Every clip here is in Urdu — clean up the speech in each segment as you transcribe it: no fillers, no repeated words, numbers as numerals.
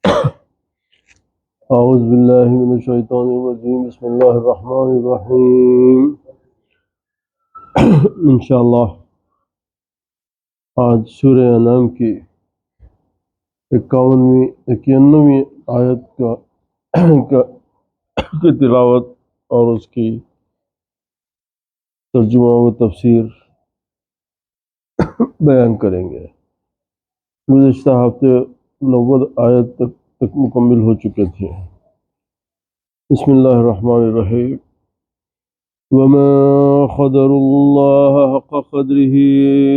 اعوذ باللہ من الشیطان الرجیم بسم اللہ الرحمن الرحیم۔ انشاءاللہ آج سورہ انعام کی 91ویں آیت کی تلاوت اور اس کی ترجمہ و تفسیر بیان کریں گے۔ گزشتہ ہفتے 90 آیت تک مکمل ہو چکے تھے۔ بسم اللہ الرحمن الرحیم۔ وما قدر الله حق قدره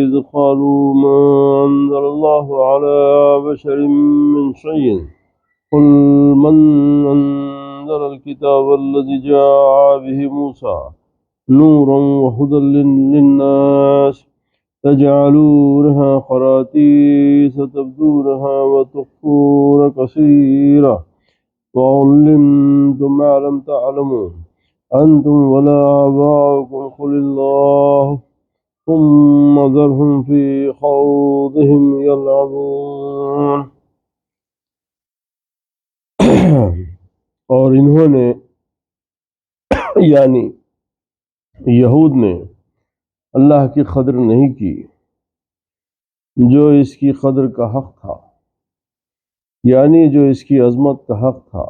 إذ قالوا ما أنزل الله على بشر من شيء قل من أنزل الكتاب الذي جاء به موسى نورا وهدى للناس تجعلونها قراتيس تبدونها وتخفون كثيرا وعلمتم ما لم تعلموا أنتم ولا آباؤكم قل الله ثم ذرهم في خوضهم يلعبون۔ اور انہوں نے یعنی یہود نے اللہ کی قدر نہیں کی جو اس کی قدر کا حق تھا، یعنی جو اس کی عظمت کا حق تھا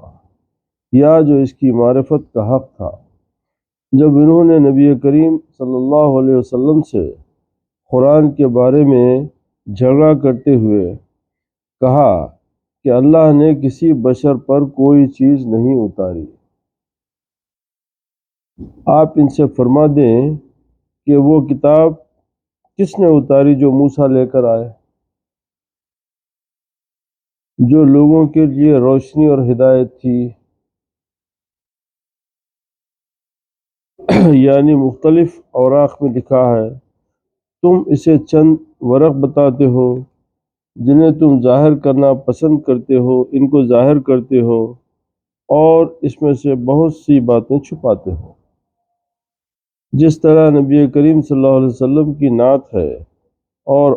یا جو اس کی معرفت کا حق تھا۔ جب انہوں نے نبی کریم صلی اللہ علیہ وسلم سے قرآن کے بارے میں جھگڑا کرتے ہوئے کہا کہ اللہ نے کسی بشر پر کوئی چیز نہیں اتاری، آپ ان سے فرما دیں کہ وہ کتاب کس نے اتاری جو موسیٰ لے کر آئے، جو لوگوں کے لیے روشنی اور ہدایت تھی۔ یعنی مختلف اوراق میں لکھا ہے، تم اسے چند ورق بتاتے ہو جنہیں تم ظاہر کرنا پسند کرتے ہو، ان کو ظاہر کرتے ہو اور اس میں سے بہت سی باتیں چھپاتے ہو، جس طرح نبی کریم صلی اللہ علیہ وسلم کی نعت ہے۔ اور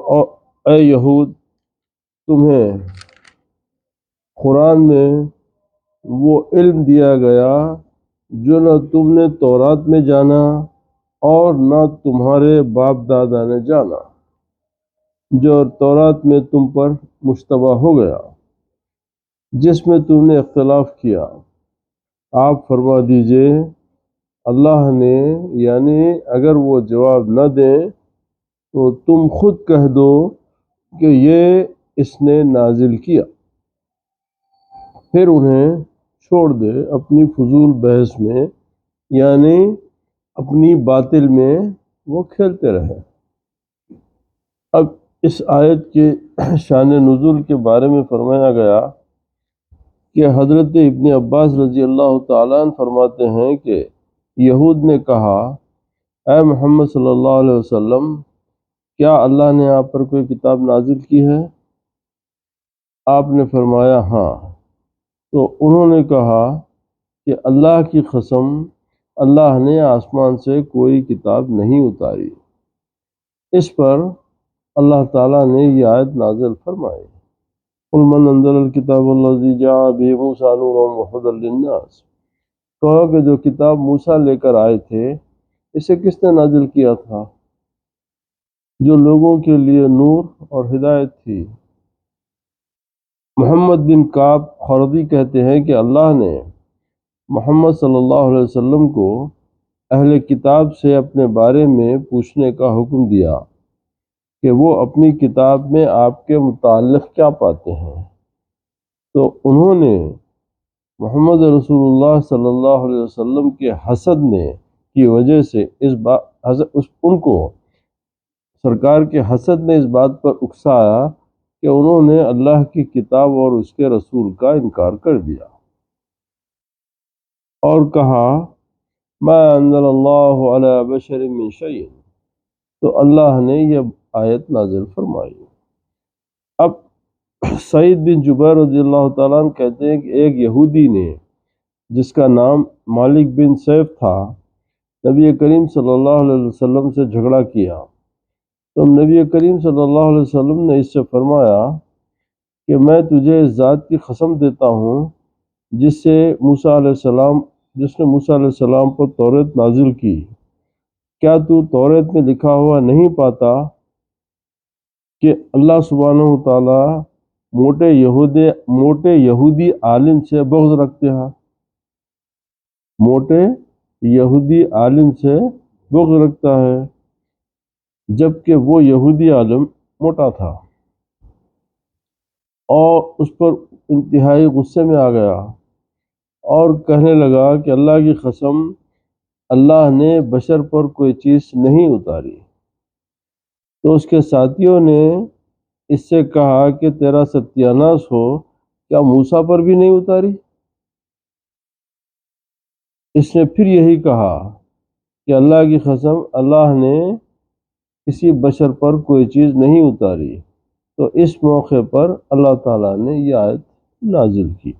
اے یہود، تمہیں قرآن میں وہ علم دیا گیا جو نہ تم نے تورات میں جانا اور نہ تمہارے باپ دادا نے جانا، جو تورات میں تم پر مشتبہ ہو گیا، جس میں تم نے اختلاف کیا۔ آپ فرما دیجئے اللہ نے، یعنی اگر وہ جواب نہ دیں تو تم خود کہہ دو کہ یہ اس نے نازل کیا، پھر انہیں چھوڑ دے اپنی فضول بحث میں، یعنی اپنی باطل میں وہ کھیلتے رہے۔ اب اس آیت کے شان نزول کے بارے میں فرمایا گیا کہ حضرت ابن عباس رضی اللہ تعالیٰ عنہ فرماتے ہیں کہ یہود نے کہا، اے محمد صلی اللہ علیہ وسلم، کیا اللہ نے آپ پر کوئی کتاب نازل کی ہے؟ آپ نے فرمایا ہاں۔ تو انہوں نے کہا کہ اللہ کی قسم، اللہ نے آسمان سے کوئی کتاب نہیں اتاری۔ اس پر اللہ تعالیٰ نے یہ آیت نازل فرمائی، قل من انزل الکتاب الذی جاء به موسیٰ نورا وہدی للناس۔ کہو کہ جو کتاب موسیٰ لے کر آئے تھے اسے کس نے نازل کیا تھا؟ جو لوگوں کے لیے نور اور ہدایت تھی۔ محمد بن کعب خردی کہتے ہیں کہ اللہ نے محمد صلی اللہ علیہ وسلم کو اہل کتاب سے اپنے بارے میں پوچھنے کا حکم دیا کہ وہ اپنی کتاب میں آپ کے متعلق کیا پاتے ہیں، تو انہوں نے محمد رسول اللہ صلی اللہ علیہ وسلم کے حسد کی وجہ سے ان کو سرکار کے حسد نے اس بات پر اکسایا کہ انہوں نے اللہ کی کتاب اور اس کے رسول کا انکار کر دیا اور کہا ما انزل اللہ علی بشر من شیء، تو اللہ نے یہ آیت نازل فرمائی۔ اب سعید بن جبیر رضی اللہ تعالیٰ عنہ کہتے ہیں کہ ایک یہودی نے جس کا نام مالک بن سیف تھا، نبی کریم صلی اللہ علیہ وسلم سے جھگڑا کیا، تو نبی کریم صلی اللہ علیہ وسلم نے اس سے فرمایا، کہ میں تجھے اس ذات کی قسم دیتا ہوں جس نے موسیٰ علیہ السلام پر توریت نازل کی، کیا تو توریت میں لکھا ہوا نہیں پاتا کہ اللہ سبحانہ و تعالیٰ موٹے یہودی عالم سے بغض رکھتے ہیں، موٹے یہودی عالم سے بغض رکھتا ہے، جبکہ وہ یہودی عالم موٹا تھا اور اس پر انتہائی غصے میں آ گیا اور کہنے لگا کہ اللہ کی قسم، اللہ نے بشر پر کوئی چیز نہیں اتاری۔ تو اس کے ساتھیوں نے اس سے کہا کہ تیرا ستیاناش ہو، کیا موسیٰ پر بھی نہیں اتاری؟ اس نے پھر یہی کہا کہ اللہ کی قسم، اللہ نے کسی بشر پر کوئی چیز نہیں اتاری۔ تو اس موقع پر اللہ تعالیٰ نے یہ آیت نازل کی۔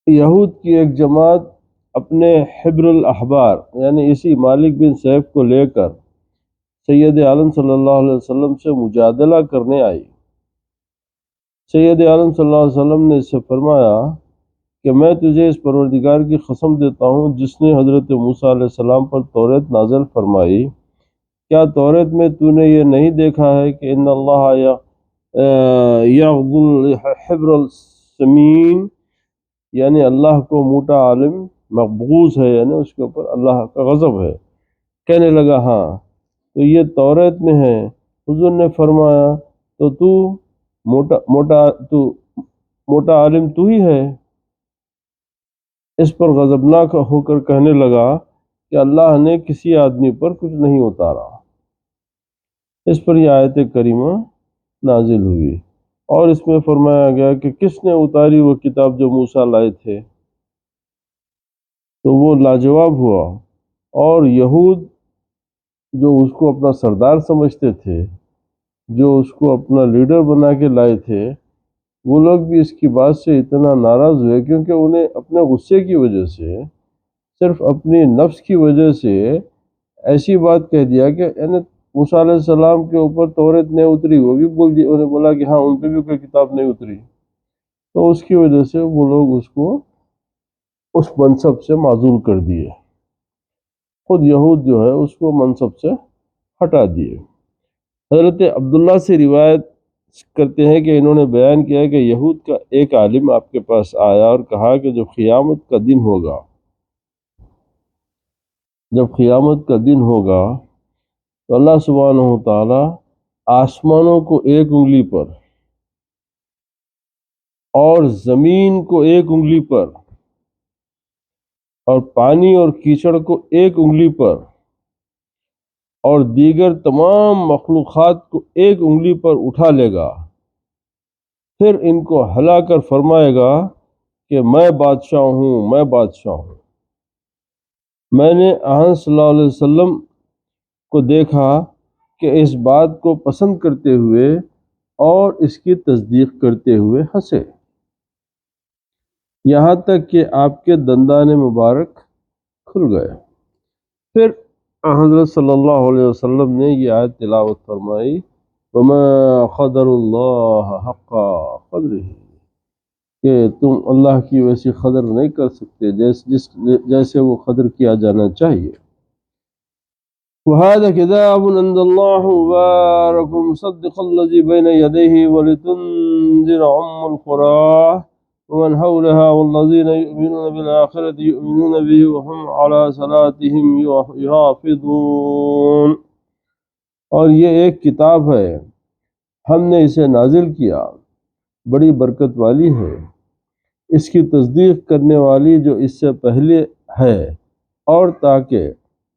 یہود کی ایک جماعت اپنے حبر الاحبار یعنی اسی مالک بن سیف کو لے کر سید عالم صلی اللہ علیہ وسلم سے مجادلہ کرنے آئی۔ سید عالم صلی اللہ علیہ وسلم نے اس سے فرمایا کہ میں تجھے اس پروردگار کی قسم دیتا ہوں جس نے حضرت موسیٰ علیہ السلام پر توریت نازل فرمائی، کیا توریت میں تو نے یہ نہیں دیکھا ہے کہ ان اللہ یغض الحبر السمین، یعنی اللہ کو موٹا عالم مقبوض ہے، یعنی اس کے اوپر اللہ کا غضب ہے۔ کہنے لگا ہاں، تو یہ توریت میں ہے۔ حضور نے فرمایا تو موٹا عالم تو ہی ہے۔ اس پر غضبناک ہو کر کہنے لگا کہ اللہ نے کسی آدمی پر کچھ نہیں اتارا۔ اس پر یہ آیت کریمہ نازل ہوئی اور اس میں فرمایا گیا کہ کس نے اتاری وہ کتاب جو موسیٰ لائے تھے، تو وہ لاجواب ہوا، اور یہود جو اس کو اپنا سردار سمجھتے تھے، جو اس کو اپنا لیڈر بنا کے لائے تھے، وہ لوگ بھی اس کی بات سے اتنا ناراض ہوئے کیونکہ انہیں اپنے غصے کی وجہ سے، صرف اپنی نفس کی وجہ سے ایسی بات کہہ دیا کہ یعنی موسیٰ علیہ السلام کے اوپر توریت نہیں اتری، وہ بھی بول دیا، انہیں بولا کہ ہاں ان پہ بھی کوئی کتاب نہیں اتری، تو اس کی وجہ سے وہ لوگ اس کو اس منصب سے معزول کر دیے، خود یہود جو ہے اس کو منصب سے ہٹا دیے۔ حضرت عبداللہ سے روایت کرتے ہیں کہ انہوں نے بیان کیا کہ یہود کا ایک عالم آپ کے پاس آیا اور کہا کہ جب قیامت کا دن ہوگا تو اللہ سبحانہ و تعالی آسمانوں کو ایک انگلی پر اور زمین کو ایک انگلی پر اور پانی اور کیچڑ کو ایک انگلی پر اور دیگر تمام مخلوقات کو ایک انگلی پر اٹھا لے گا، پھر ان کو ہلا کر فرمائے گا کہ میں بادشاہ ہوں، میں بادشاہ ہوں۔ میں نے احمد صلی اللہ علیہ وسلم کو دیکھا کہ اس بات کو پسند کرتے ہوئے اور اس کی تصدیق کرتے ہوئے ہنسے، یہاں تک کہ آپ کے دندان مبارک کھل گئے۔ پھر حضرت صلی اللہ علیہ وسلم نے یہ آیت تلاوت فرمائی، وَمَا قَدَرُ اللَّهَ حَقَّ قَدْرِهِ، کہ تم اللہ کی ویسی قدر نہیں کر سکتے جیسے وہ قدر کیا جانا چاہیے۔ وَهَذَا كِتَابٌ عِندَ اللَّهِ مُبَارَكٌ مُصَدِّقُ الَّذِي بَيْنَ يَدَيْهِ وَلِتُنذِرَ أُمَّ الْقُرَىٰ وَمَنْ حَوْلَهَا وَالَّذِينَ يُؤْمِنُونَ بِالْآخِرَةِ يُؤْمِنُونَ بِهِ وَهُمْ عَلَىٰ صَلَاتِهِمْ يُحَافِظُونَ۔ اور یہ ایک کتاب ہے، ہم نے اسے نازل کیا، بڑی برکت والی ہے، اس کی تصدیق کرنے والی جو اس سے پہلے ہے، اور تاکہ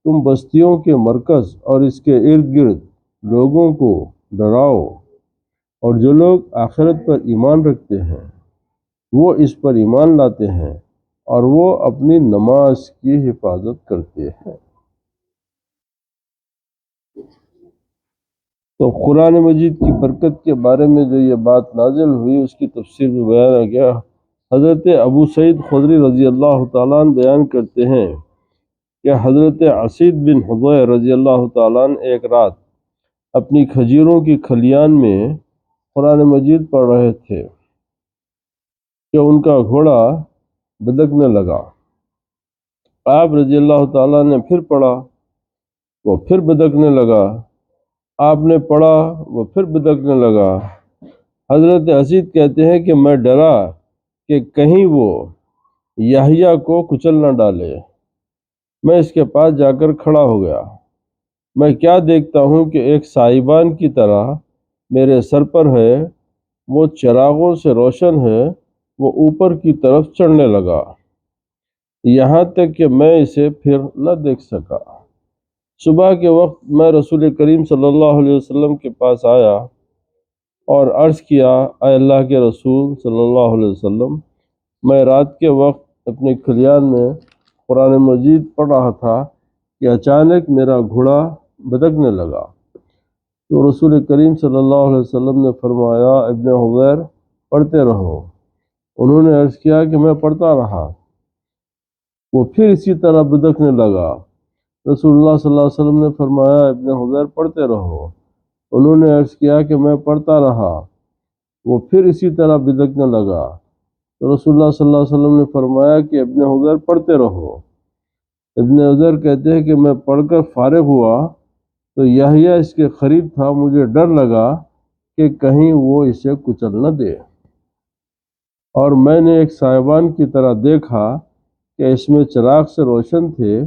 تم بستیوں کے مرکز اور اس کے ارد گرد لوگوں کو ڈراؤ، اور جو لوگ آخرت پر ایمان رکھتے ہیں وہ اس پر ایمان لاتے ہیں اور وہ اپنی نماز کی حفاظت کرتے ہیں۔ تو قرآن مجید کی برکت کے بارے میں جو یہ بات نازل ہوئی اس کی تفسیر میں بیان گیا۔ حضرت ابو سعید خدری رضی اللہ تعالیٰ عنہ بیان کرتے ہیں کہ حضرت اسید بن حضیر رضی اللہ تعالیٰ عنہ ایک رات اپنی کھجوروں کی کھلیان میں قرآن مجید پڑھ رہے تھے کہ ان کا گھوڑا بدکنے لگا۔ آپ رضی اللہ تعالیٰ نے پھر پڑھا، وہ پھر بدکنے لگا۔ آپ نے پڑھا، وہ پھر بدکنے لگا۔ حضرت اسید کہتے ہیں کہ میں ڈرا کہ کہیں وہ یحییٰ کو کچل نہ ڈالے۔ میں اس کے پاس جا کر کھڑا ہو گیا۔ میں کیا دیکھتا ہوں کہ ایک سائبان کی طرح میرے سر پر ہے، وہ چراغوں سے روشن ہے، وہ اوپر کی طرف چڑھنے لگا، یہاں تک کہ میں اسے پھر نہ دیکھ سکا۔ صبح کے وقت میں رسول کریم صلی اللہ علیہ وسلم کے پاس آیا اور عرض کیا، اے اللہ کے رسول صلی اللہ علیہ وسلم، میں رات کے وقت اپنے کھلیان میں قرآن مجید پڑھ رہا تھا کہ اچانک میرا گھوڑا بدکنے لگا۔ تو رسول کریم صلی اللہ علیہ وسلم نے فرمایا، ابن حضیر پڑھتے رہو۔ انہوں نے عرض کیا کہ میں پڑھتا رہا، وہ پھر اسی طرح بدکنے لگا۔ رسول اللہ صلی اللہ علیہ وسلم نے فرمایا، ابن حضیر پڑھتے رہو۔ انہوں نے عرض کیا کہ میں پڑھتا رہا، وہ پھر اسی طرح بدکنے لگا۔ تو رسول اللہ صلی اللہ علیہ وسلم نے فرمایا کہ ابن حضیر پڑھتے رہو۔ ابن حضیر کہتے ہیں کہ میں پڑھ کر فارغ ہوا تو یحییٰ اس کے قریب تھا، مجھے ڈر لگا کہ کہیں وہ اسے کچل نہ دے، اور میں نے ایک سائبان کی طرح دیکھا کہ اس میں چراغ سے روشن تھے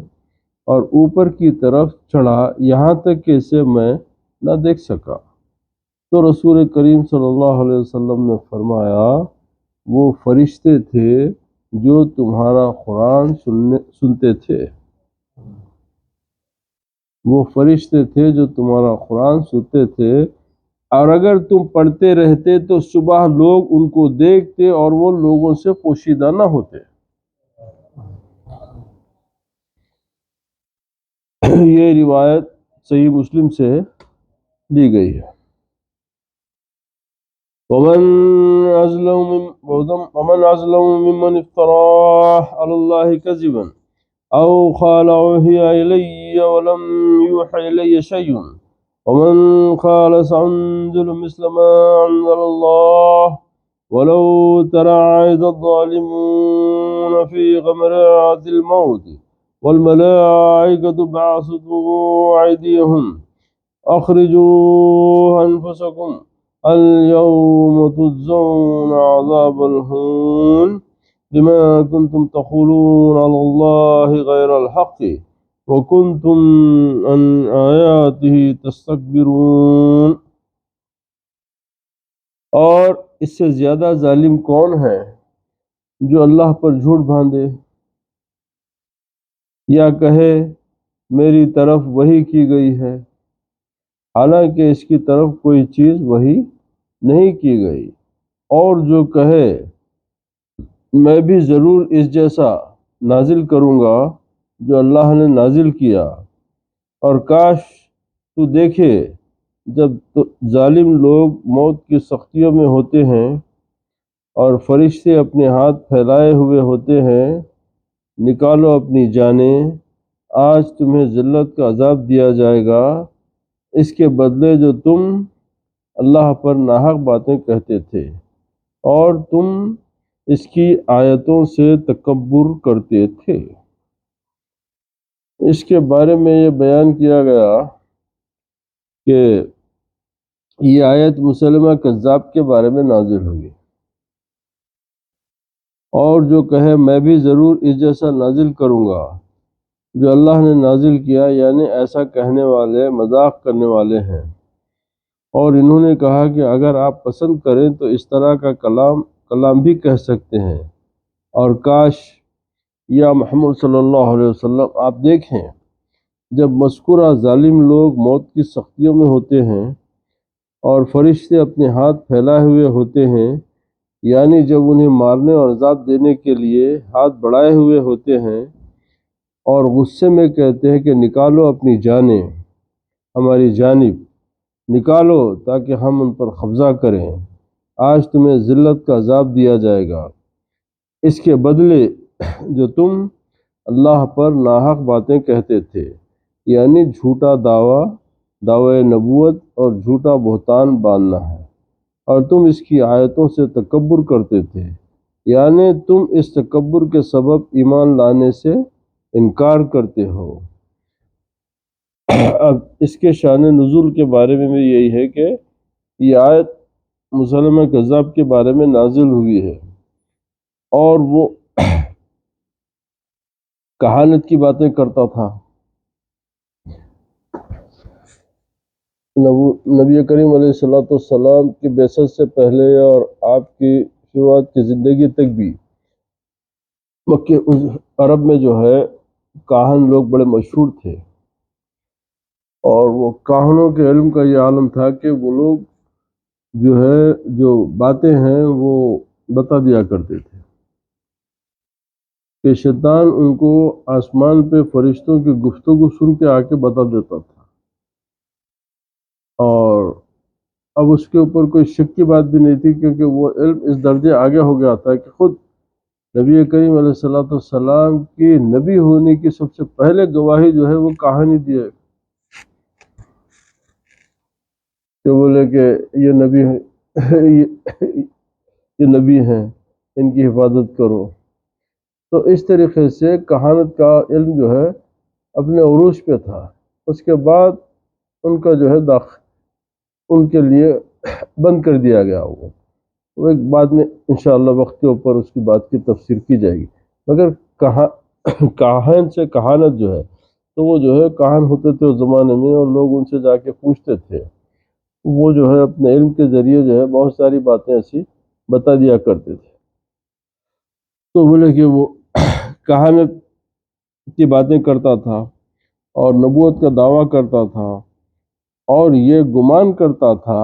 اور اوپر کی طرف چڑھا، یہاں تک کہ اسے میں نہ دیکھ سکا۔ تو رسول کریم صلی اللہ علیہ وسلم نے فرمایا، وہ فرشتے تھے جو تمہارا قرآن سنتے تھے، وہ فرشتے تھے جو تمہارا قرآن سنتے تھے، اور اگر تم پڑھتے رہتے تو صبح لوگ ان کو دیکھتے اور وہ لوگوں سے پوشیدہ نہ ہوتے۔ یہ روایت صحیح مسلم سے لی گئی ہے۔ ومن أظلم ممن افترى على الله كذبا أو قال أوحي إلي ولم يوحى إلي شيء ومن قال سأنزل مثل ما أنزل الله ولو ترى إذ الظالمون في غمرات الموت والملائكة باسطوا أيديهم أخرجوا أنفسكم اليوم تجزون عذاب الهون بما كنتم تقولون على الله غير الحق وكنتم عن آياته تستكبرون۔ اور اس سے زیادہ ظالم کون ہے جو اللہ پر جھوٹ باندھے یا کہے میری طرف وحی کی گئی ہے، حالانکہ اس کی طرف کوئی چیز وحی نہیں کی گئی، اور جو کہے میں بھی ضرور اس جیسا نازل کروں گا جو اللہ نے نازل کیا، اور کاش تو دیکھے جب ظالم لوگ موت کی سختیوں میں ہوتے ہیں اور فرشتے اپنے ہاتھ پھیلائے ہوئے ہوتے ہیں، نکالو اپنی جانیں، آج تمہیں ذلت کا عذاب دیا جائے گا، اس کے بدلے جو تم اللہ پر ناحق باتیں کہتے تھے اور تم اس کی آیتوں سے تکبر کرتے تھے۔ اس کے بارے میں یہ بیان کیا گیا کہ یہ آیت مسلمہ کذاب کے بارے میں نازل ہوئی، اور جو کہے میں بھی ضرور اس جیسا نازل کروں گا جو اللہ نے نازل کیا، یعنی ایسا کہنے والے مذاق کرنے والے ہیں، اور انہوں نے کہا کہ اگر آپ پسند کریں تو اس طرح کا کلام بھی کہہ سکتے ہیں، اور کاش یا محمد صلی اللہ علیہ وسلم آپ دیکھیں جب مذکورہ ظالم لوگ موت کی سختیوں میں ہوتے ہیں اور فرشتے اپنے ہاتھ پھیلائے ہوئے ہوتے ہیں، یعنی جب انہیں مارنے اور عذاب دینے کے لیے ہاتھ بڑھائے ہوئے ہوتے ہیں، اور غصے میں کہتے ہیں کہ نکالو اپنی جانیں ہماری جانب، نکالو تاکہ ہم ان پر قبضہ کریں، آج تمہیں ذلت کا عذاب دیا جائے گا، اس کے بدلے جو تم اللہ پر ناحق باتیں کہتے تھے، یعنی جھوٹا دعوی نبوت اور جھوٹا بہتان باندھنا ہے، اور تم اس کی آیتوں سے تکبر کرتے تھے، یعنی تم اس تکبر کے سبب ایمان لانے سے انکار کرتے ہو۔ اب اس کے شان نزول کے بارے میں بھی یہی ہے کہ یہ آیت مسلمہ کذاب کے بارے میں نازل ہوئی ہے، اور وہ کہانت کی باتیں کرتا تھا۔ نبی کریم علیہ السلام کی بعثت سے پہلے اور آپ کی شروعات کی زندگی تک بھی مکہ عرب میں جو ہے کاہن لوگ بڑے مشہور تھے، اور وہ کاہنوں کے علم کا یہ عالم تھا کہ وہ لوگ جو ہے جو باتیں ہیں وہ بتا دیا کرتے تھے کہ شیطان ان کو آسمان پہ فرشتوں کی گفتگو سن کے آ کے بتا دیتا تھا، اور اب اس کے اوپر کوئی شک کی بات بھی نہیں تھی، کیونکہ وہ علم اس درجے آگے ہو گیا تھا کہ خود نبی کریم علیہ السلام کی نبی ہونے کی سب سے پہلے گواہی جو ہے وہ کہانی دی ہے کہ بولے کہ یہ نبی یہ نبی ہیں، ان کی حفاظت کرو۔ تو اس طریقے سے کہانت کا علم جو ہے اپنے عروج پہ تھا۔ اس کے بعد ان کا جو ہے ان کے لیے بند کر دیا گیا وہ ایک بعد میں انشاءاللہ وقت کے اوپر اس کی بات کی تفسیر کی جائے گی۔ مگر کاہن سے کہانت جو ہے تو وہ جو ہے کاہن ہوتے تھے اس زمانے میں، اور لوگ ان سے جا کے پوچھتے تھے، وہ جو ہے اپنے علم کے ذریعے جو ہے بہت ساری باتیں ایسی بتا دیا کرتے تھے۔ تو بولے کہ وہ کہانت کی باتیں کرتا تھا اور نبوت کا دعویٰ کرتا تھا، اور یہ گمان کرتا تھا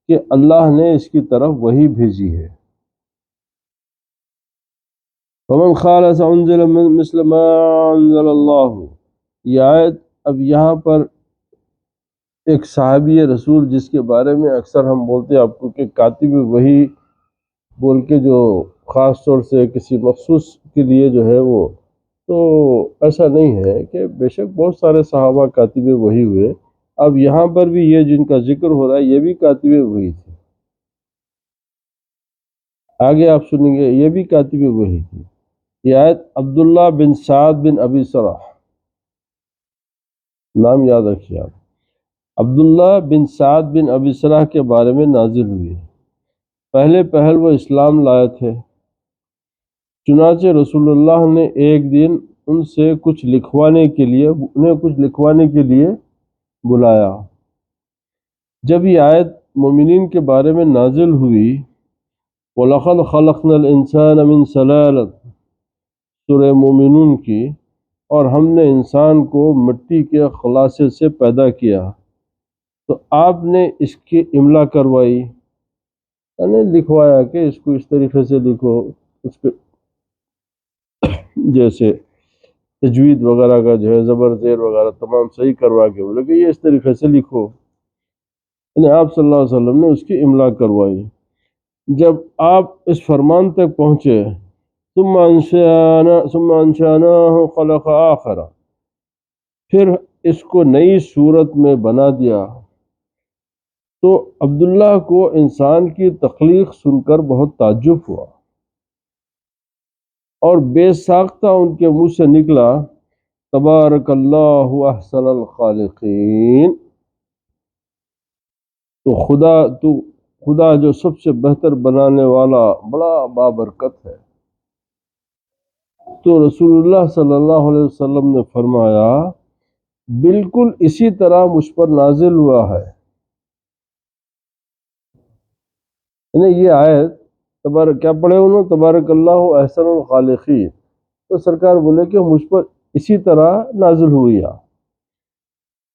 کہ اللہ نے اس کی طرف وحی بھیجی ہے۔ وَمَنْ خَالَ أَنزَلَ مِثْلَ مَا أَنزَلَ اللَّهُ۔ یہ آیت اب یہاں پر ایک صحابی رسول جس کے بارے میں اکثر ہم بولتے ہیں آپ کو کہ کاتب وحی بول کے، جو خاص طور سے کسی مخصوص کے لیے جو ہے وہ، تو ایسا نہیں ہے کہ بے شک بہت سارے صحابہ کاتب وحی ہوئے۔ اب یہاں پر بھی یہ جن کا ذکر ہو رہا ہے یہ بھی کاتب وحی تھے، آگے آپ سنیں گے یہ بھی کاتب وحی تھی۔ یہ آیت عبداللہ بن سعد بن ابی سرح، نام یاد رکھیے آپ، عبداللہ بن سعد بن ابی سرح کے بارے میں نازل ہوئی ہے۔ پہلے پہل وہ اسلام لائے تھے، چنانچہ رسول اللہ نے ایک دن انہیں کچھ لکھوانے کے لیے بلایا۔ جب یہ آیت مومنین کے بارے میں نازل ہوئی، وَلَقَدْ خَلَقْنَا الْإِنسَانَ مِنْ سَلَالَةٍ، سورہ مومنون کی، اور ہم نے انسان کو مٹی کے خلاصے سے پیدا کیا، تو آپ نے اس کی املا کروائی، یعنی لکھوایا کہ اس کو اس طریقے سے لکھو، اس کے جیسے تجوید وغیرہ کا جو ہے زبر زیر وغیرہ تمام صحیح کروا کے بولے کہ یہ اس طریقے سے لکھو، یعنی آپ صلی اللہ علیہ وسلم نے اس کی املا کروائی۔ جب آپ اس فرمان تک پہنچے، ثم انشأناه خلق آخر، پھر اس کو نئی صورت میں بنا دیا، تو عبداللہ کو انسان کی تخلیق سن کر بہت تعجب ہوا، اور بے ساختہ ان کے منہ سے نکلا تبارک اللہ احسن الخالقین، تو خدا جو سب سے بہتر بنانے والا بڑا بابرکت ہے۔ تو رسول اللہ صلی اللہ علیہ وسلم نے فرمایا بالکل اسی طرح مجھ پر نازل ہوا ہے، یعنی یہ آیت کیا پڑھے انہوں، تبارک اللہ احسن الخالقین، تو سرکار بولے کہ مجھ پر اسی طرح نازل ہوئی۔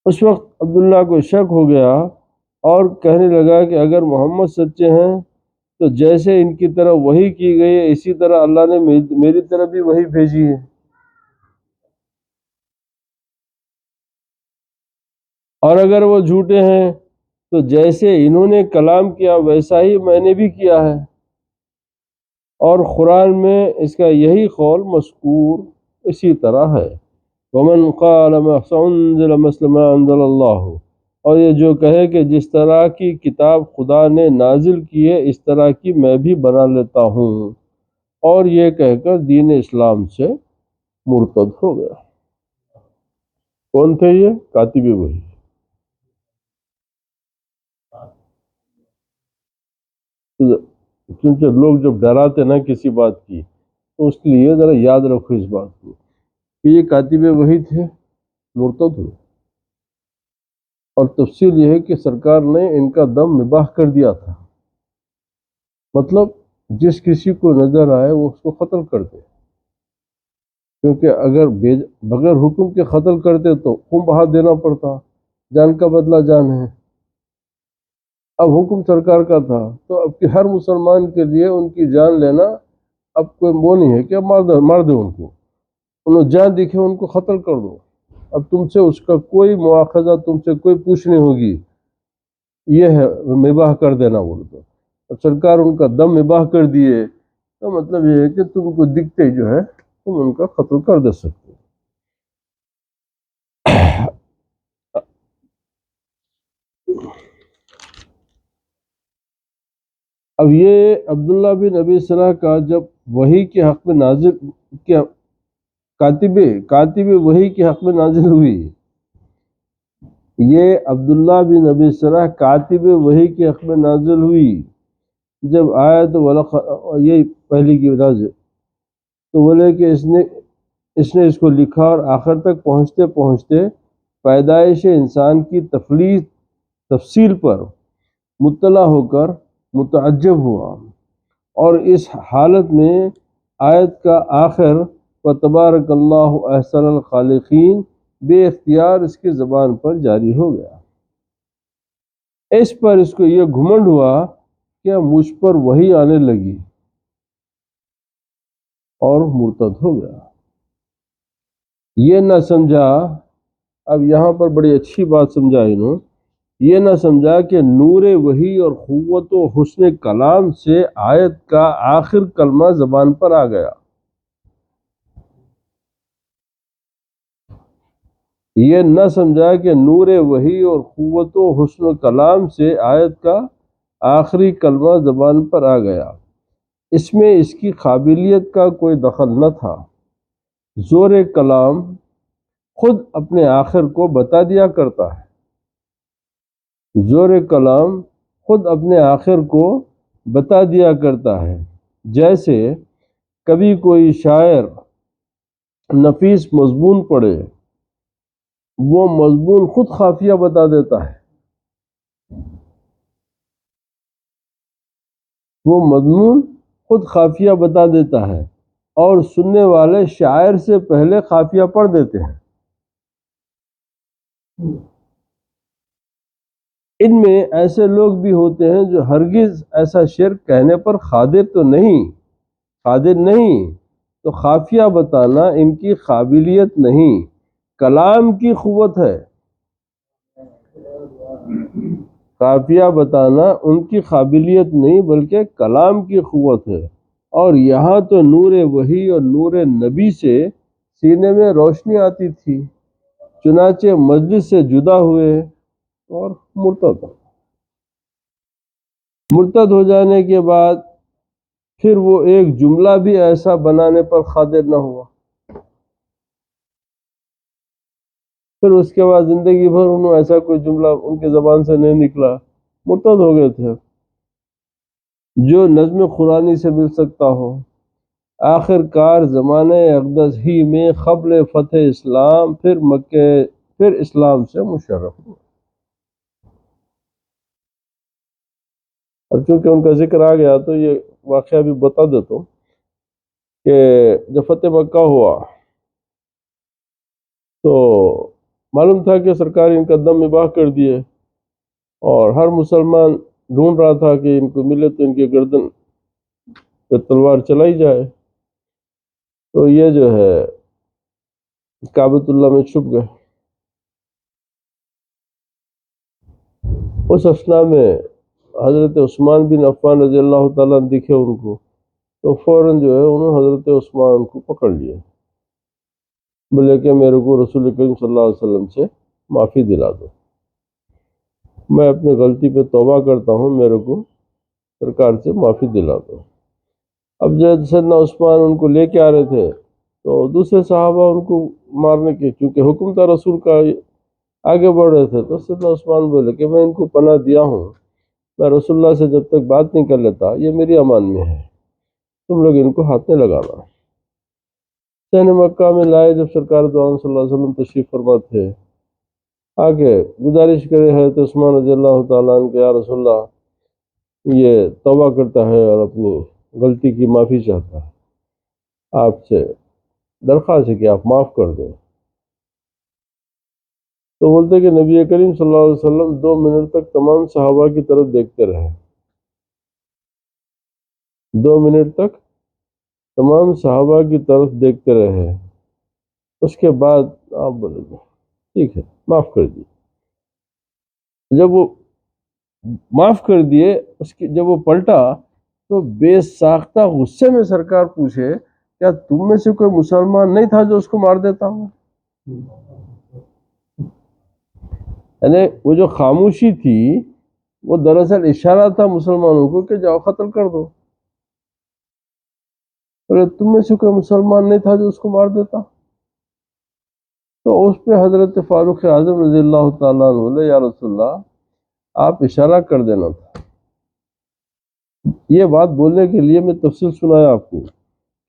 اس وقت عبداللہ کو شک ہو گیا اور کہنے لگا کہ اگر محمد سچے ہیں تو جیسے ان کی طرف وحی کی گئی ہے اسی طرح اللہ نے میری طرف بھی وحی بھیجی ہے، اور اگر وہ جھوٹے ہیں تو جیسے انہوں نے کلام کیا ویسا ہی میں نے بھی کیا ہے، اور قرآن میں اس کا یہی قول مذکور اسی طرح ہے۔ وَمَنْ قَالَ مَا أَنزَلَ مِثْلَ مَا أَنزَلَ اللَّهُ، اور یہ جو کہے کہ جس طرح کی کتاب خدا نے نازل کی ہے اس طرح کی میں بھی بنا لیتا ہوں، اور یہ کہہ کر دین اسلام سے مرتد ہو گیا۔ کون تھے یہ؟ کاتب وحی۔ چونکہ لوگ جب ڈراتے نا کسی بات کی تو اس لیے ذرا یاد رکھو اس بات کو کہ یہ کاتب وحی تھے، مرتد ہوئے۔ اور تفصیل یہ ہے کہ سرکار نے ان کا دم مباح کر دیا تھا، مطلب جس کسی کو نظر آئے وہ اس کو قتل کر دے، کیونکہ اگر بغیر حکم کے قتل کرتے تو خون بہا دینا پڑتا، جان کا بدلہ جان ہے۔ اب حکم سرکار کا تھا تو اب کہ ہر مسلمان کے لیے ان کی جان لینا اب کوئی وہ نہیں ہے کہ اب مار دو ان کو، انہوں جان دکھے ان کو قتل کر دو، اب تم سے اس کا کوئی مواخذہ، تم سے کوئی پوچھ نہیں ہوگی، یہ ہے مباح کر دینا بول تو۔ اب سرکار ان کا دم مباح کر دیے تو مطلب یہ ہے کہ تم کو دکھتے جو ہے تم ان کا قتل کر دے سکتے۔ اب یہ عبداللہ بن ابی سرح کا جب وحی کے حق میں نازل کیا، کاتب وحی کے حق میں نازل ہوئی، یہ عبداللہ بن ابی سرح کاتب وحی کے حق میں نازل ہوئی جب آیا تو یہ پہلی کی نازل تو بولے کہ اس نے اس کو لکھا اور آخر تک پہنچتے پہنچتے پیدائش انسان کی تفصیل پر مطلع ہو کر متعجب ہوا، اور اس حالت میں آیت کا آخر وَتَبَارَكَ اللَّهُ أَحْسَنُ الْخَالِقِينَ بے اختیار اس کی زبان پر جاری ہو گیا۔ اس پر اس کو یہ گھمنڈ ہوا کہ مجھ پر وحی آنے لگی اور مرتد ہو گیا۔ یہ نہ سمجھا، اب یہاں پر بڑی اچھی بات سمجھا انہوں، یہ نہ سمجھا کہ نور وحی اور قوت و حسن کلام سے آیت کا آخر کلمہ زبان پر آ گیا۔ یہ نہ سمجھا کہ نور وحی اور قوت و حسن کلام سے آیت کا آخری کلمہ زبان پر آ گیا، اس میں اس کی قابلیت کا کوئی دخل نہ تھا۔ زور کلام خود اپنے آخر کو بتا دیا کرتا ہے، زور کلام خود اپنے آخر کو بتا دیا کرتا ہے۔ جیسے کبھی کوئی شاعر نفیس مضمون پڑھے، وہ مضمون خود خافیہ بتا دیتا ہے، وہ مضمون خود خافیہ بتا دیتا ہے، اور سننے والے شاعر سے پہلے خافیہ پڑھ دیتے ہیں۔ ان میں ایسے لوگ بھی ہوتے ہیں جو ہرگز ایسا شعر کہنے پر قادر نہیں، تو خافیہ بتانا ان کی قابلیت نہیں، کلام کی قوت ہے۔ خافیہ بتانا ان کی قابلیت نہیں بلکہ کلام کی قوت ہے، اور یہاں تو نور وحی اور نور نبی سے سینے میں روشنی آتی تھی، چنانچہ مجلس سے جدا ہوئے اور مرتد ہو جانے کے بعد پھر وہ ایک جملہ بھی ایسا بنانے پر قادر نہ ہوا، پھر اس کے بعد زندگی بھر انہوں ایسا کوئی جملہ ان کے زبان سے نہیں نکلا، مرتد ہو گئے تھے۔ جو نظم قرآنی سے مل سکتا ہو، آخر کار زمانہ اقدس ہی میں قبل فتح اسلام پھر اسلام سے مشرف ہوا۔ اب چونکہ ان کا ذکر آ گیا تو یہ واقعہ بھی بتا دیتا ہوں کہ جب فتح مکہ ہوا تو معلوم تھا کہ سرکار ان کا دم مباح کر دیے، اور ہر مسلمان ڈھونڈ رہا تھا کہ ان کو ملے تو ان کی گردن پہ تلوار چلائی جائے، تو یہ جو ہے کعبۃ اللہ میں چھپ گئے۔ اس اثنا میں حضرت عثمان بن عفان رضی اللہ تعالیٰ دکھے ان کو، تو فوراً جو ہے انہوں حضرت عثمان کو پکڑ لیا، بولے کہ میرے کو رسول کریم صلی اللہ علیہ وسلم سے معافی دلا دو۔ میں اپنی غلطی پہ توبہ کرتا ہوں، میرے کو سرکار سے معافی دلا دو۔ اب جب سیدنا عثمان ان کو لے کے آ رہے تھے تو دوسرے صحابہ ان کو مارنے کے، چونکہ حکم تھا رسول کا، آگے بڑھ رہے تھے، تو سیدنا عثمان بولے کہ میں ان کو پناہ دیا ہوں، میں رسول اللہ سے جب تک بات نہیں کر لیتا، یہ میری امان میں ہے، تم لوگ ان کو ہاتھ نہیں لگانا۔ شہن مکہ میں لائے جب سرکار دو عالم صلی اللہ علیہ وسلم تشریف فرما تھے، آگے گزارش کرے حضرت عثمان رضی اللہ تعالیٰ عنہ کہ یا رسول اللہ یہ توبہ کرتا ہے اور اپنی غلطی کی معافی چاہتا ہے، آپ سے درخواست ہے کہ آپ معاف کر دیں۔ تو بولتے کہ نبی کریم صلی اللہ علیہ وسلم 2 منٹ تک تمام صحابہ کی طرف دیکھتے رہے، 2 منٹ تک تمام صحابہ کی طرف دیکھتے رہے۔ اس کے بعد آپ بولے ٹھیک ہے معاف کر دیے۔ جب وہ معاف کر دیے، جب وہ پلٹا تو بے ساختہ غصے میں سرکار پوچھے کیا تم میں سے کوئی مسلمان نہیں تھا جو اس کو مار دیتا ہوں؟ یعنی وہ جو خاموشی تھی وہ دراصل اشارہ تھا مسلمانوں کو کہ جاؤ قتل کر دو، اور تم میں سے کوئی مسلمان نہیں تھا جو اس کو مار دیتا؟ تو اس پہ حضرت فاروق اعظم رضی اللہ تعالیٰ عنہ بولے یا رسول اللہ آپ اشارہ کر دینا تھا۔ یہ بات بولنے کے لیے میں تفصیل سنایا آپ کو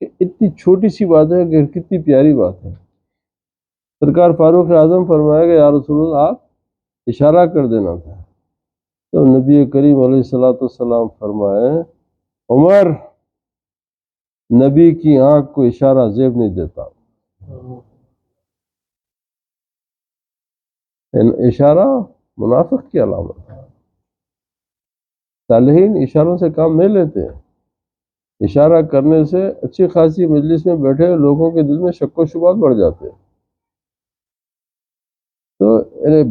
کہ اتنی چھوٹی سی بات ہے کہ کتنی پیاری بات ہے۔ سرکار فاروق اعظم فرمایا کہ یا رسول اللہ آپ اشارہ کر دینا تھا۔ تو نبی کریم علیہ الصلوۃ والسلام فرمائے عمر، نبی کی آنکھ کو اشارہ زیب نہیں دیتا، اشارہ منافق کی علامت ہے۔ صالحین اشاروں سے کام نہیں لیتے، اشارہ کرنے سے اچھی خاصی مجلس میں بیٹھے لوگوں کے دل میں شک و شبہات بڑھ جاتے ہیں۔ تو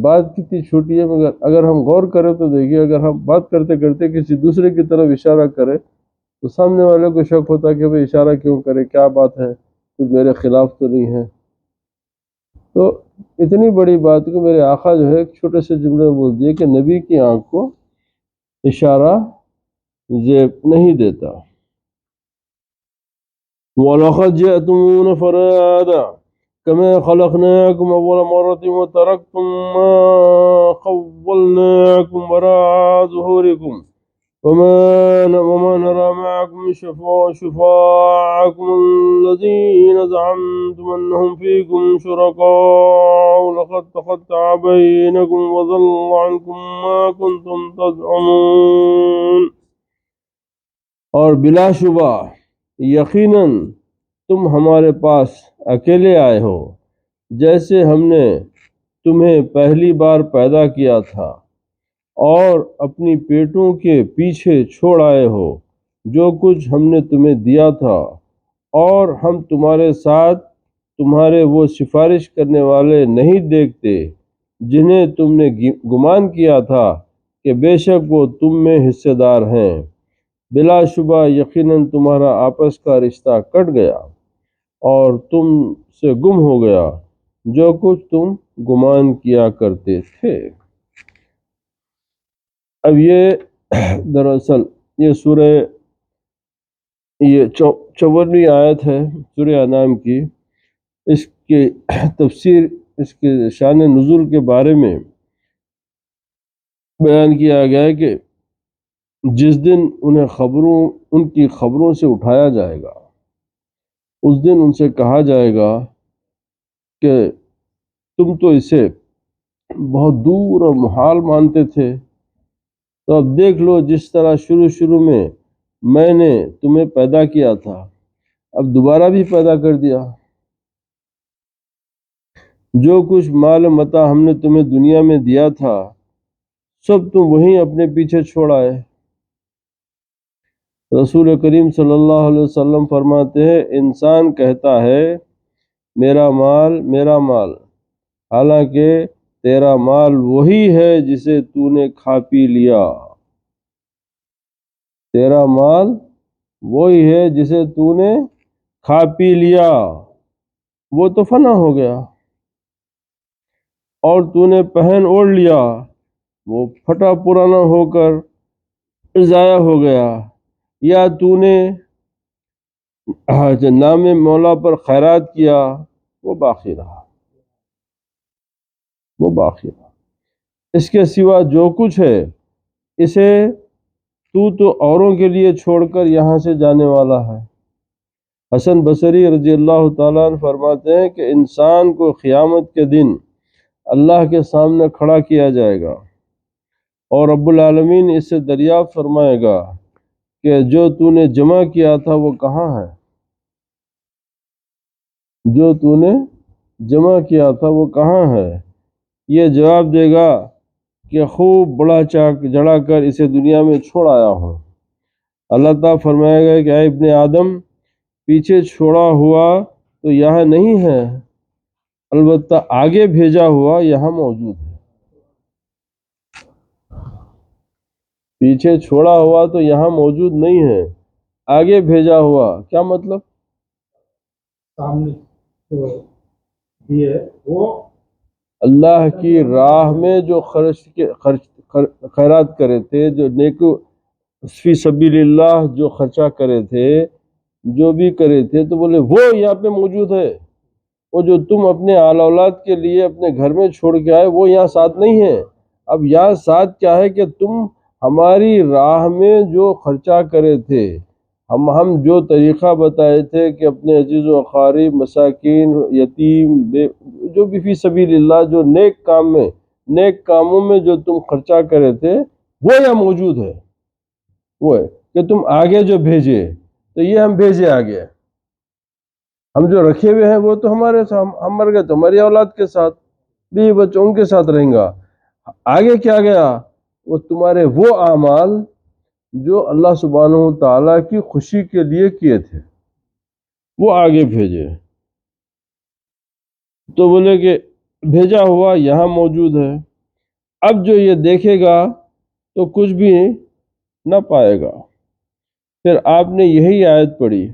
بات کتنی چھوٹی ہے، مگر اگر ہم غور کریں تو دیکھیے اگر ہم بات کرتے کرتے کسی دوسرے کی طرف اشارہ کریں تو سامنے والے کو شک ہوتا ہے کہ بھئی اشارہ کیوں کرے، کیا بات ہے، کچھ میرے خلاف تو نہیں ہے۔ تو اتنی بڑی بات کو میرے آقا جو ہے ایک چھوٹے سے جملے میں بول دیے کہ نبی کی آنکھ کو اشارہ زیب نہیں دیتا۔ وَلَقَدْ جِئْتُمُونَ فَرَادًا كَمَا خَلَقْنَاكُمْ أَوَّلَ مَرَّةٍ وَتَرَكْتُم مَّا خَوَّلْنَاكُمْ وَرَاءَ ظُهُورِكُمْ وما نرى معكم شفاعكم الذين زعمتم أنهم فيكم شركاء لقد تقطع بينكم وضل عنكم ما كنتم تزعمون۔ اور بلا شبہ یقیناً تم ہمارے پاس اکیلے آئے ہو، جیسے ہم نے تمہیں پہلی بار پیدا کیا تھا، اور اپنی پیٹوں کے پیچھے چھوڑ آئے ہو جو کچھ ہم نے تمہیں دیا تھا، اور ہم تمہارے ساتھ تمہارے وہ سفارش کرنے والے نہیں دیکھتے جنہیں تم نے گمان کیا تھا کہ بے شک وہ تم میں حصے دار ہیں۔ بلا شبہ یقیناً تمہارا آپس کا رشتہ کٹ گیا اور تم سے گم ہو گیا جو کچھ تم گمان کیا کرتے تھے۔ اب یہ دراصل یہ سورہ، یہ 54ویں آیت ہے سورہ انعام کی۔ اس کی تفسیر، اس کے شان نزول کے بارے میں بیان کیا گیا ہے کہ جس دن ان کی خبروں سے اٹھایا جائے گا، اس دن ان سے کہا جائے گا کہ تم تو اسے بہت دور اور محال مانتے تھے، تو اب دیکھ لو جس طرح شروع میں نے تمہیں پیدا کیا تھا، اب دوبارہ بھی پیدا کر دیا۔ جو کچھ مال متاع ہم نے تمہیں دنیا میں دیا تھا سب تم وہیں اپنے پیچھے چھوڑ آئے۔ رسول کریم صلی اللہ علیہ وسلم فرماتے ہیں انسان کہتا ہے میرا مال میرا مال، حالانکہ تیرا مال وہی ہے جسے تو نے کھا پی لیا، تیرا مال وہی ہے جسے تو نے کھا پی لیا، وہ تو فنا ہو گیا، اور تو نے پہن اوڑھ لیا وہ پھٹا پرانا ہو کر ضائع ہو گیا، یا تو نے جو نام مولا پر خیرات کیا وہ باقی رہا، وہ باقی رہا۔ اس کے سوا جو کچھ ہے اسے تو اوروں کے لیے چھوڑ کر یہاں سے جانے والا ہے۔ حسن بصری رضی اللہ تعالیٰ عنہ فرماتے ہیں کہ انسان کو قیامت کے دن اللہ کے سامنے کھڑا کیا جائے گا اور رب العالمین اس سے دریافت فرمائے گا کہ جو تو نے جمع کیا تھا وہ کہاں ہے، جو تو نے جمع کیا تھا وہ کہاں ہے؟ یہ جواب دے گا کہ خوب بڑا چاک جڑا کر اسے دنیا میں چھوڑ آیا ہوں۔ اللہ تعالیٰ فرمائے گا کہ اے ابن آدم، پیچھے چھوڑا ہوا تو یہاں نہیں ہے، البتہ آگے بھیجا ہوا یہاں موجود ہے۔ پیچھے چھوڑا ہوا تو یہاں موجود نہیں ہے، آگے بھیجا ہوا کیا مطلب؟ سامنے جو دیے وہ اللہ کی راہ میں جو خیرات کرے تھے، جو نیکو فی سبیل اللہ جو خرچہ کرے تھے، جو بھی کرے تھے، تو بولے وہ یہاں پہ موجود ہے۔ وہ جو تم اپنے آل اولاد کے لیے اپنے گھر میں چھوڑ کے آئے وہ یہاں ساتھ نہیں ہے۔ اب یہاں ساتھ کیا ہے کہ تم ہماری راہ میں جو خرچہ کرے تھے، ہم جو طریقہ بتائے تھے کہ اپنے عزیز و اقارب، مساکین، یتیم، جو بھی فی سبیل اللہ جو نیک کام میں، نیک کاموں میں جو تم خرچہ کرے تھے وہ یہاں موجود ہے۔ وہ ہے کہ تم آگے جو بھیجے، تو یہ ہم بھیجے آگے، ہم جو رکھے ہوئے ہیں وہ تو ہمارے ساتھ، ہم مر گئے تو ہماری اولاد کے ساتھ، بیوی بچوں ان کے ساتھ رہیں گا۔ آگے کیا گیا؟ وہ تمہارے وہ اعمال جو اللہ سبحانہ و تعالیٰ کی خوشی کے لیے کیے تھے وہ آگے بھیجے۔ تو بولے کہ بھیجا ہوا یہاں موجود ہے۔ اب جو یہ دیکھے گا تو کچھ بھی نہ پائے گا۔ پھر آپ نے یہی آیت پڑھی،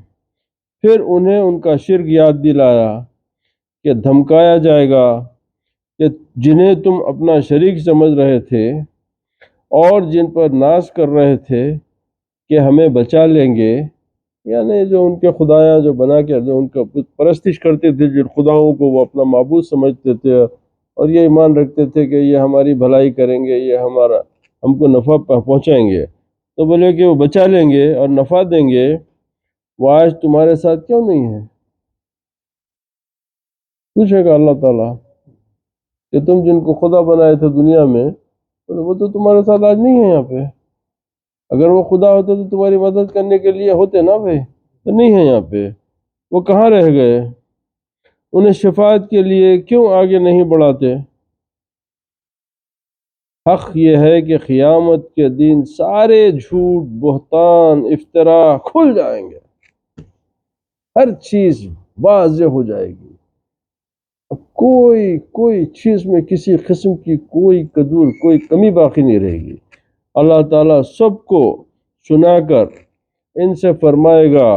پھر انہیں ان کا شرک یاد دلایا کہ دھمکایا جائے گا کہ جنہیں تم اپنا شریک سمجھ رہے تھے اور جن پر ناز کر رہے تھے کہ ہمیں بچا لیں گے، یعنی جو ان کے خدایاں جو بنا کے جو ان کا پرستش کرتے تھے، جن خداؤں کو وہ اپنا معبود سمجھتے تھے اور یہ ایمان رکھتے تھے کہ یہ ہماری بھلائی کریں گے، یہ ہم کو نفع پہنچائیں گے، تو بولے کہ وہ بچا لیں گے اور نفع دیں گے، وہ آج تمہارے ساتھ کیوں نہیں ہے؟ پوچھے گا اللہ تعالیٰ کہ تم جن کو خدا بنائے تھے دنیا میں وہ تو تمہارے ساتھ آج نہیں ہے یہاں پہ۔ اگر وہ خدا ہوتے تو تمہاری مدد کرنے کے لیے ہوتے نا بھائی، تو نہیں ہے یہاں پہ، وہ کہاں رہ گئے؟ انہیں شفاعت کے لیے کیوں آگے نہیں بڑھاتے؟ حق یہ ہے کہ قیامت کے دن سارے جھوٹ، بہتان، افطرا کھل جائیں گے، ہر چیز واضح ہو جائے گی، اب کوئی چیز میں کسی قسم کی کوئی قدور، کوئی کمی باقی نہیں رہے گی۔ اللہ تعالیٰ سب کو سنا کر ان سے فرمائے گا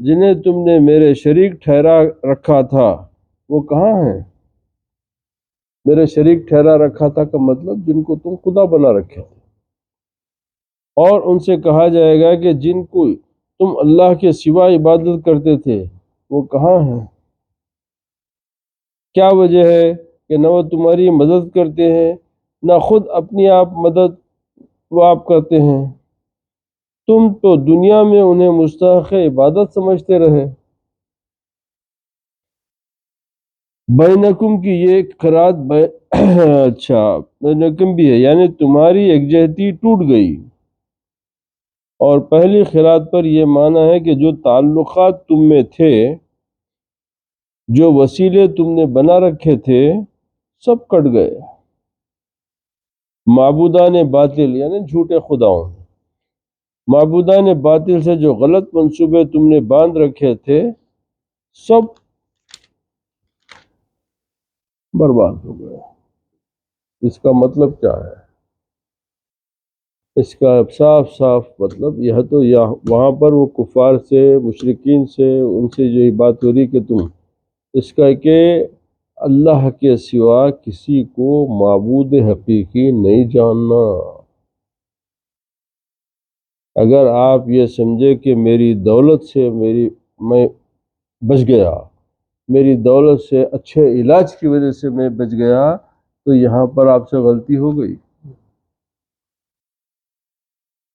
جنہیں تم نے میرے شریک ٹھہرا رکھا تھا وہ کہاں ہیں؟ میرے شریک ٹھہرا رکھا تھا کا مطلب جن کو تم خدا بنا رکھے تھے۔ اور ان سے کہا جائے گا کہ جن کو تم اللہ کے سوا عبادت کرتے تھے وہ کہاں ہیں؟ کیا وجہ ہے کہ نہ وہ تمہاری مدد کرتے ہیں، نہ خود اپنی آپ مدد وہ آپ کرتے ہیں؟ تم تو دنیا میں انہیں مستحق عبادت سمجھتے رہے۔ بینکم کی یہ قرات اچھا بینکم بھی ہے، یعنی تمہاری یکجہتی ٹوٹ گئی۔ اور پہلی قرات پر یہ معنی ہے کہ جو تعلقات تم میں تھے، جو وسیلے تم نے بنا رکھے تھے، سب کٹ گئے۔ معبودان باطل یعنی جھوٹے خداؤں، معبودان باطل سے جو غلط منصوبے تم نے باندھ رکھے تھے سب برباد ہو گئے۔ اس کا مطلب کیا ہے؟ اس کا صاف صاف مطلب یہ تو وہاں پر وہ کفار سے، مشرکین سے، ان سے جو بات ہو رہی کہ تم اس کا کہ اللہ کے سوا کسی کو معبود حقیقی نہیں جاننا۔ اگر آپ یہ سمجھے کہ میری دولت سے میں بچ گیا، میری دولت سے اچھے علاج کی وجہ سے میں بچ گیا، تو یہاں پر آپ سے غلطی ہو گئی۔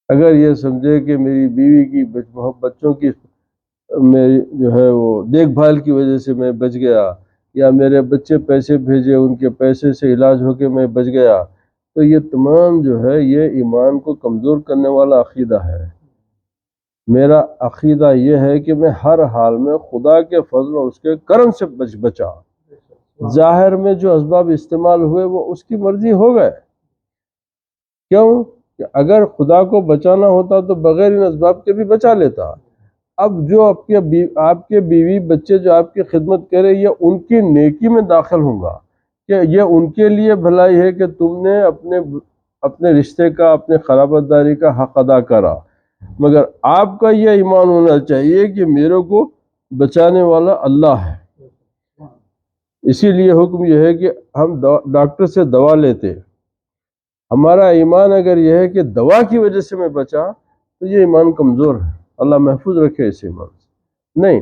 اگر یہ سمجھے کہ میری بیوی کی بچوں کی میری جو ہے وہ دیکھ بھال کی وجہ سے میں بچ گیا، یا میرے بچے پیسے بھیجے ان کے پیسے سے علاج ہو کے میں بچ گیا، تو یہ تمام جو ہے یہ ایمان کو کمزور کرنے والا عقیدہ ہے۔ میرا عقیدہ یہ ہے کہ میں ہر حال میں خدا کے فضل اور اس کے کرم سے بچا۔ ظاہر میں جو اسباب استعمال ہوئے وہ اس کی مرضی ہو گئے۔ کیوں کہ اگر خدا کو بچانا ہوتا تو بغیر ان اسباب کے بھی بچا لیتا۔ اب جو آپ کے بیوی بچے جو آپ کی خدمت کرے، یہ ان کی نیکی میں داخل ہوں گا کہ یہ ان کے لیے بھلائی ہے کہ تم نے اپنے رشتے کا، اپنے خرابت داری کا حق ادا کرا، مگر آپ کا یہ ایمان ہونا چاہیے کہ میرے کو بچانے والا اللہ ہے۔ اسی لیے حکم یہ ہے کہ ہم ڈاکٹر سے دوا لیتے، ہمارا ایمان اگر یہ ہے کہ دوا کی وجہ سے میں بچا تو یہ ایمان کمزور ہے۔ اللہ محفوظ رکھے اس ایمان سے۔ نہیں،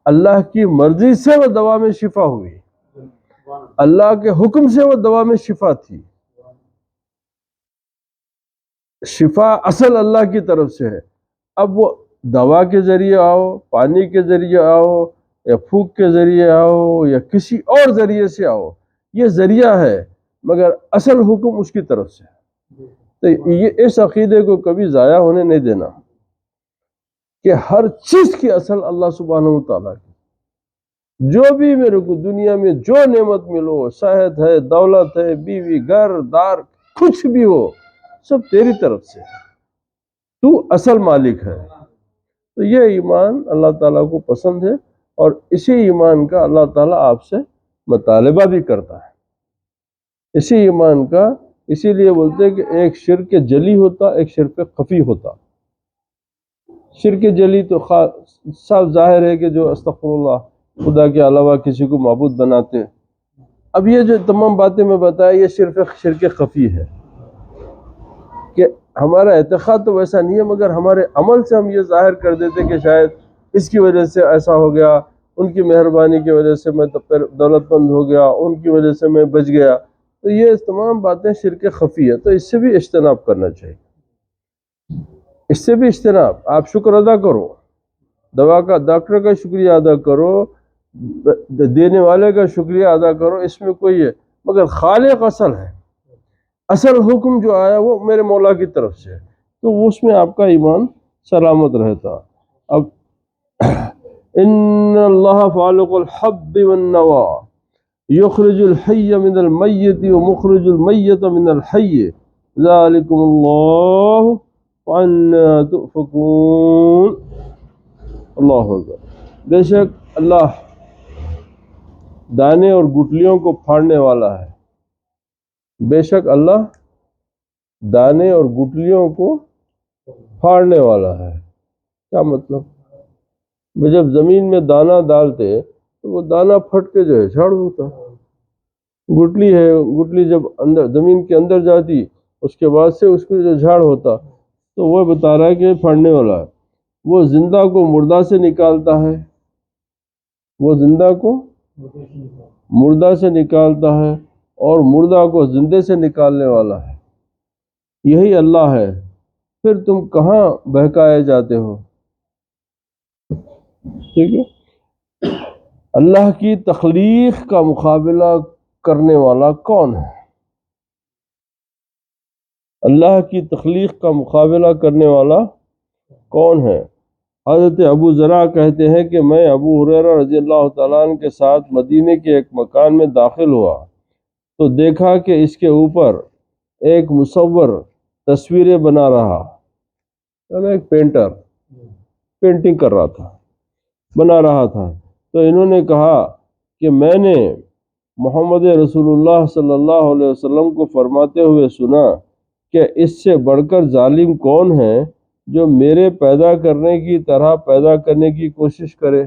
اللہ کی مرضی سے وہ دوا میں شفا ہوئی، اللہ کے حکم سے وہ دوا میں شفا تھی۔ شفا اصل اللہ کی طرف سے ہے۔ اب وہ دوا کے ذریعے آؤ، پانی کے ذریعے آؤ، یا پھونک کے ذریعے آؤ، یا کسی اور ذریعے سے آؤ، یہ ذریعہ ہے، مگر اصل حکم اس کی طرف سے ہے۔ تو یہ اس عقیدے کو کبھی ضائع ہونے نہیں دینا کہ ہر چیز کی اصل اللہ سبحانہ وتعالیٰ کی۔ جو بھی میرے کو دنیا میں جو نعمت ملو، صحت ہے، دولت ہے، بیوی، گھر دار، کچھ بھی ہو، سب تیری طرف سے ہے، تو اصل مالک ہے۔ تو یہ ایمان اللہ تعالیٰ کو پسند ہے، اور اسی ایمان کا اللہ تعالیٰ آپ سے مطالبہ بھی کرتا ہے۔ اسی ایمان کا، اسی لیے بولتے ہیں کہ ایک شرک جلی ہوتا، ایک شرک خفی ہوتا۔ شرک جلی تو صاف ظاہر ہے کہ جو استغفر اللہ، خدا کے علاوہ کسی کو معبود بناتے۔ اب یہ جو تمام باتیں میں بتایا، یہ شرک خفی ہے کہ ہمارا اعتقاد تو ویسا نہیں ہے، مگر ہمارے عمل سے ہم یہ ظاہر کر دیتے کہ شاید اس کی وجہ سے ایسا ہو گیا، ان کی مہربانی کی وجہ سے میں دولت مند ہو گیا، ان کی وجہ سے میں بچ گیا۔ تو یہ تمام باتیں شرک خفی ہے، تو اس سے بھی اجتناب کرنا چاہیے۔ اس سے بھی اجتناب، آپ شکر ادا کرو، دوا کا، ڈاکٹر کا شکریہ ادا کرو، دینے والے کا شکریہ ادا کرو، اس میں کوئی ہے، مگر خالق اصل ہے۔ اصل حکم جو آیا وہ میرے مولا کی طرف سے ہے، تو اس میں آپ کا ایمان سلامت رہتا۔ اب ان اللہ فالق الحب والنوى یخرج الحی من المیت ومخرج المیت من الحی ذالکم اللہ وَأَنَّا تُؤْفَكُونَ۔ اللہ اکبر۔ بے شک اللہ دانے اور گٹلیوں کو پھاڑنے والا ہے۔ بے شک اللہ دانے اور گٹلیوں کو پھاڑنے والا ہے۔ کیا مطلب؟ جب زمین میں دانہ ڈالتے تو وہ دانہ پھٹ کے جو ہے جھاڑ ہوتا۔ گٹلی ہے، گٹلی جب اندر زمین کے اندر جاتی، اس کے بعد سے اس کو جو جھاڑ ہوتا، تو وہ بتا رہا ہے کہ پھاڑنے والا ہے۔ وہ زندہ کو مردہ سے نکالتا ہے، وہ زندہ کو مردہ سے نکالتا ہے، اور مردہ کو زندے سے نکالنے والا ہے، یہی اللہ ہے۔ پھر تم کہاں بہکائے جاتے ہو؟ ٹھیک ہے، اللہ کی تخلیق کا مقابلہ کرنے والا کون ہے؟ اللہ کی تخلیق کا مقابلہ کرنے والا کون ہے؟ حضرت ابو ذرا کہتے ہیں کہ میں ابو ہریرہ رضی اللہ تعالیٰ عنہ کے ساتھ مدینے کے ایک مکان میں داخل ہوا تو دیکھا کہ اس کے اوپر ایک مصور تصویریں بنا رہا، یعنی ایک پینٹر پینٹنگ کر رہا تھا، بنا رہا تھا۔ تو انہوں نے کہا کہ میں نے محمد رسول اللہ صلی اللہ علیہ وسلم کو فرماتے ہوئے سنا کہ اس سے بڑھ کر ظالم کون ہے جو میرے پیدا کرنے کی طرح پیدا کرنے کی کوشش کرے۔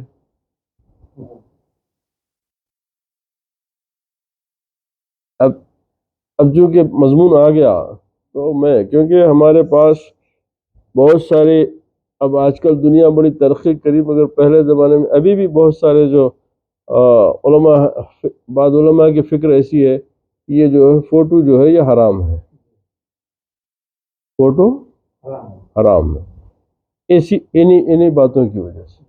اب اب چونکہ مضمون آ گیا تو میں، کیونکہ ہمارے پاس بہت سارے، اب آج کل دنیا بڑی ترقی کری، مگر پہلے زمانے میں ابھی بھی بہت سارے جو علماء، بعض علماء کی فکر ایسی ہے کہ یہ جو ہے فوٹو جو ہے یہ حرام ہے، فوٹو حرام ہے، ایسی انہی باتوں کی وجہ سے،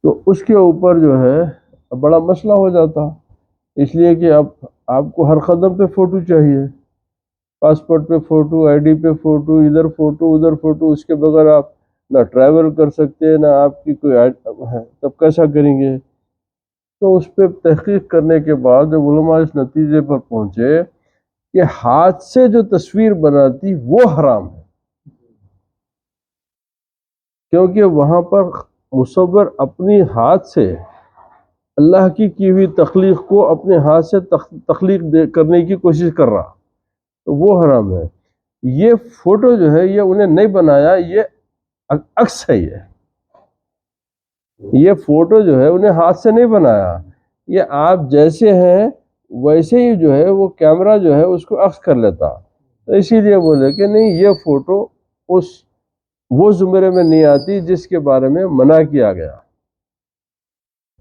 تو اس کے اوپر جو ہے بڑا مسئلہ ہو جاتا، اس لیے کہ اب آپ کو ہر قدم پہ فوٹو چاہیے، پاسپورٹ پہ فوٹو، آئی ڈی پہ فوٹو، ادھر فوٹو ادھر فوٹو، اس کے بغیر آپ نہ ٹریول کر سکتے، نہ آپ کی کوئی ہے، تب کیسا کریں گے؟ تو اس پہ تحقیق کرنے کے بعد جب علماء اس نتیجے پر پہنچے کہ ہاتھ سے جو تصویر بناتی وہ حرام ہے، کیونکہ وہاں پر مصور اپنی ہاتھ سے اللہ کی ہوئی تخلیق کو اپنے ہاتھ سے تخلیق کرنے کی کوشش کر رہا، تو وہ حرام ہے۔ یہ فوٹو جو ہے یہ انہیں نہیں بنایا، یہ عکس ہے، یہ فوٹو جو ہے انہیں ہاتھ سے نہیں بنایا، یہ آپ جیسے ہیں ویسے ہی جو ہے وہ کیمرہ جو ہے اس کو عکس کر لیتا، تو اسی لیے بولے کہ نہیں، یہ فوٹو وہ زمرے میں نہیں آتی جس کے بارے میں منع کیا گیا۔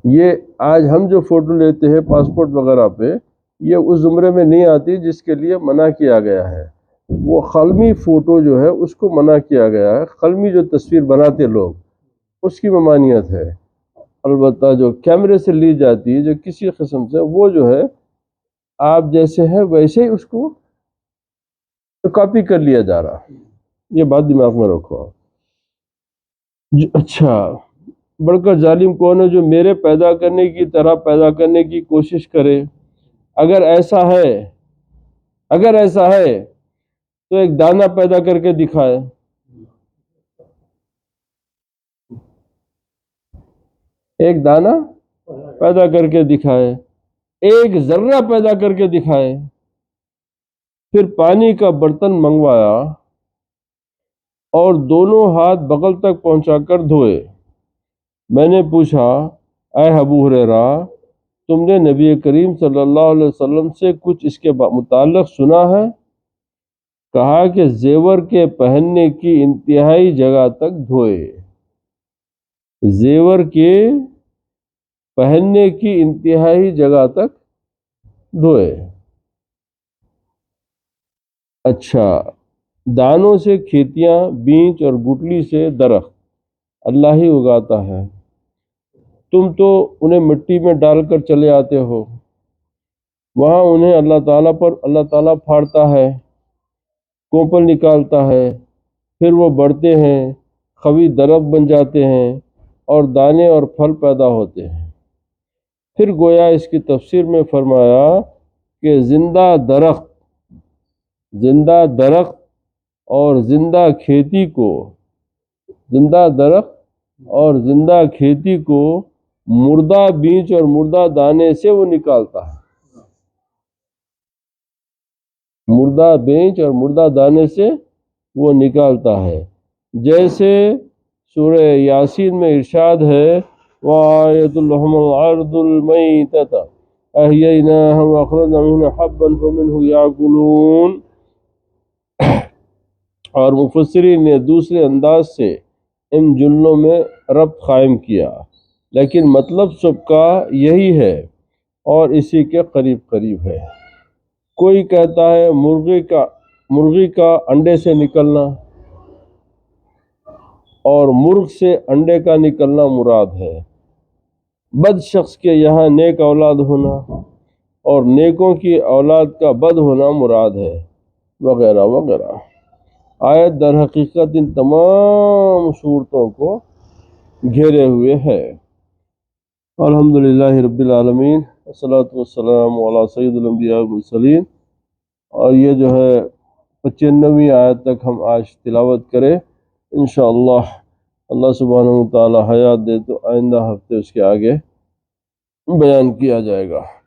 یہ آج ہم جو فوٹو لیتے ہیں پاسپورٹ وغیرہ پہ، یہ اس زمرے میں نہیں آتی جس کے لیے منع کیا گیا ہے۔ وہ قلمی فوٹو جو ہے اس کو منع کیا گیا ہے، قلمی جو تصویر بناتے لوگ اس کی ممانعت ہے۔ البتہ جو کیمرے سے لی جاتی ہے جو کسی قسم سے، وہ جو ہے آپ جیسے ہیں ویسے ہی اس کو کاپی کر لیا جا رہا، یہ بات دماغ میں رکھو۔ اچھا، بڑھ کر ظالم کون ہے جو میرے پیدا کرنے کی طرح پیدا کرنے کی کوشش کرے؟ اگر ایسا ہے تو ایک دانہ پیدا کر کے دکھائے، ایک دانہ پیدا کر کے دکھائے، ایک ذرہ پیدا کر کے دکھائے۔ پھر پانی کا برتن منگوایا اور دونوں ہاتھ بغل تک پہنچا کر دھوئے۔ میں نے پوچھا، اے ابو ہریرہ، تم نے نبی کریم صلی اللہ علیہ وسلم سے کچھ اس کے متعلق سنا ہے؟ کہا کہ زیور کے پہننے کی انتہائی جگہ تک دھوئے، زیور کے پہننے کی انتہائی جگہ تک دھوئے۔ اچھا، دانوں سے کھیتیاں، بیج اور گٹلی سے درخت اللہ ہی اگاتا ہے، تم تو انہیں مٹی میں ڈال کر چلے آتے ہو، وہاں انہیں اللہ تعالیٰ پھاڑتا ہے، کوپل نکالتا ہے، پھر وہ بڑھتے ہیں، قوی درخت بن جاتے ہیں اور دانے اور پھل پیدا ہوتے ہیں۔ پھر گویا اس کی تفسیر میں فرمایا کہ زندہ درخت اور زندہ کھیتی کو مردہ بیج اور مردہ دانے سے وہ نکالتا ہے، مردہ بیج اور مردہ دانے سے وہ نکالتا ہے، جیسے سورہ یاسین میں ارشاد ہے، وَآیَةٌ لَهُمُ الْأَرْضُ الْمَيْتَةُ أَحْيَيْنَاهَا وَأَخْرَجْنَا مِنْهَا حَبًّا فَمِنْهُ يَأْكُلُونَ۔ اور مفسرین نے دوسرے انداز سے ان جملوں میں ربط قائم کیا، لیکن مطلب سب کا یہی ہے اور اسی کے قریب قریب ہے۔ کوئی کہتا ہے مرغی کا انڈے سے نکلنا اور مرغ سے انڈے کا نکلنا مراد ہے، بد شخص کے یہاں نیک اولاد ہونا اور نیکوں کی اولاد کا بد ہونا مراد ہے، وغیرہ وغیرہ۔ آیت در حقیقت ان تمام صورتوں کو گھیرے ہوئے ہے۔ الحمدللہ رب العالمین، والصلاة والسلام علی سید الانبیاء والمرسلین۔ اور یہ جو ہے 95ویں آیت تک ہم آج تلاوت کریں انشاءاللہ۔ اللہ سبحانہ وتعالی حیات دے تو آئندہ ہفتے اس کے آگے بیان کیا جائے گا۔